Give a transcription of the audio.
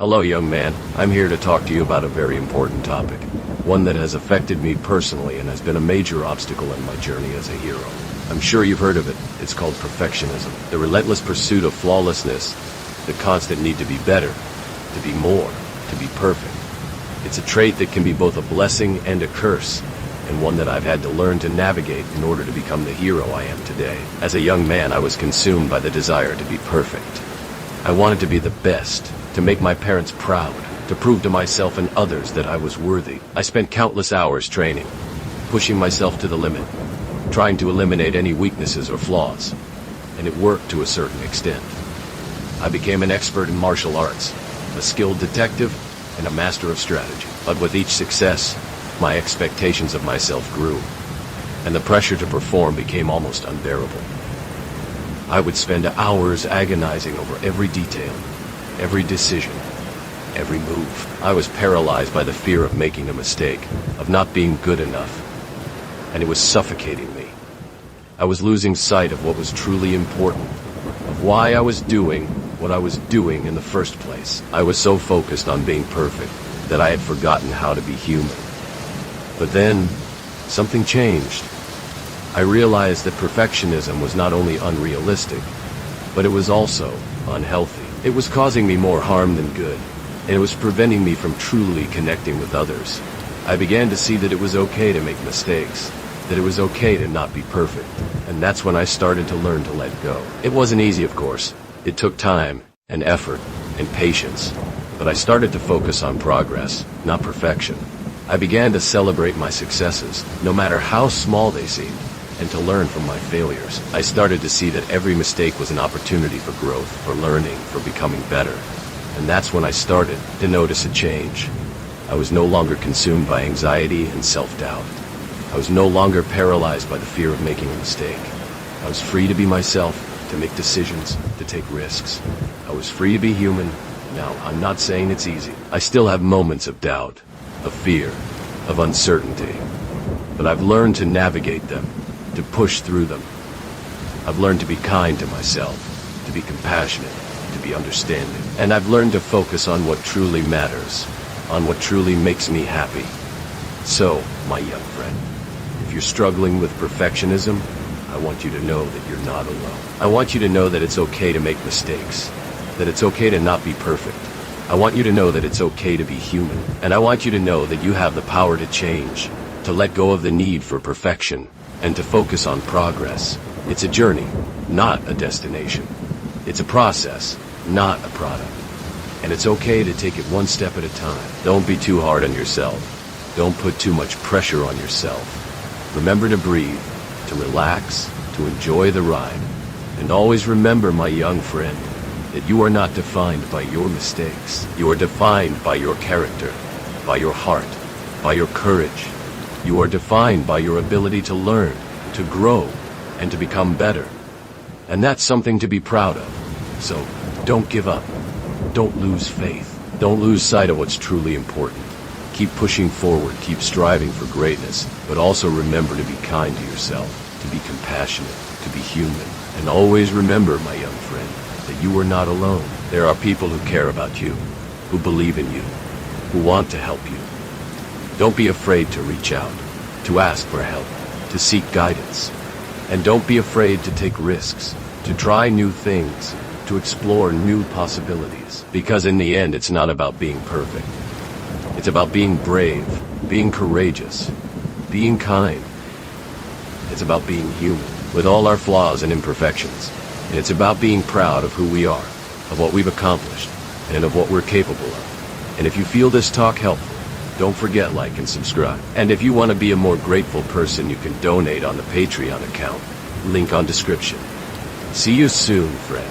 Hello, young man. I'm here to talk to you about a very important topic. One that has affected me personally and has been a major obstacle in my journey as a hero. I'm sure you've heard of it. It's called perfectionism. The relentless pursuit of flawlessness, the constant need to be better, to be more, to be perfect. It's a trait that can be both a blessing and a curse, and one that I've had to learn to navigate in order to become the hero I am today. As a young man, I was consumed by the desire to be perfect. I wanted to be the best, to make my parents proud, to prove to myself and others that I was worthy. I spent countless hours training, pushing myself to the limit, trying to eliminate any weaknesses or flaws, and it worked to a certain extent. I became an expert in martial arts, a skilled detective, and a master of strategy. But with each success, my expectations of myself grew, and the pressure to perform became almost unbearable. I would spend hours agonizing over every detail, every decision, every move. I was paralyzed by the fear of making a mistake, of not being good enough, and it was suffocating me. I was losing sight of what was truly important, of why I was doing what I was doing in the first place. I was so focused on being perfect that I had forgotten how to be human. But then, something changed. I realized that perfectionism was not only unrealistic, but it was also unhealthy. It was causing me more harm than good, and it was preventing me from truly connecting with others. I began to see that it was okay to make mistakes, that it was okay to not be perfect, and that's when I started to learn to let go. It wasn't easy, of course. It took time, and effort, and patience, but I started to focus on progress, not perfection. I began to celebrate my successes, no matter how small they seemed, and to learn from my failures. I started to see that every mistake was an opportunity for growth, for learning, for becoming better. And that's when I started to notice a change. I was no longer consumed by anxiety and self-doubt. I was no longer paralyzed by the fear of making a mistake. I was free to be myself, to make decisions, to take risks. I was free to be human. Now, I'm not saying it's easy. I still have moments of doubt, of fear, of uncertainty. But I've learned to navigate them, to push through them. I've learned to be kind to myself, to be compassionate, to be understanding. And I've learned to focus on what truly matters, on what truly makes me happy. So, my young friend, if you're struggling with perfectionism, I want you to know that you're not alone. I want you to know that it's okay to make mistakes, that it's okay to not be perfect. I want you to know that it's okay to be human. And I want you to know that you have the power to change, to let go of the need for perfection, and to focus on progress. It's a journey, not a destination. It's a process, not a product. And it's okay to take it one step at a time. Don't be too hard on yourself. Don't put too much pressure on yourself. Remember to breathe, to relax, to enjoy the ride. And always remember, my young friend, that you are not defined by your mistakes. You are defined by your character, by your heart, by your courage. You are defined by your ability to learn, to grow, and to become better. And that's something to be proud of. So, don't give up. Don't lose faith. Don't lose sight of what's truly important. Keep pushing forward, keep striving for greatness, but also remember to be kind to yourself, to be compassionate, to be human. And always remember, my young friend, that you are not alone. There are people who care about you, who believe in you, who want to help you. Don't be afraid to reach out, to ask for help, to seek guidance. And don't be afraid to take risks, to try new things, to explore new possibilities. Because in the end, it's not about being perfect. It's about being brave, being courageous, being kind. It's about being human, with all our flaws and imperfections. And it's about being proud of who we are, of what we've accomplished, and of what we're capable of. And if you feel this talk helpful, don't forget, like and subscribe. And if you want to be a more grateful person, you can donate on the Patreon account. Link on description. See you soon, friend.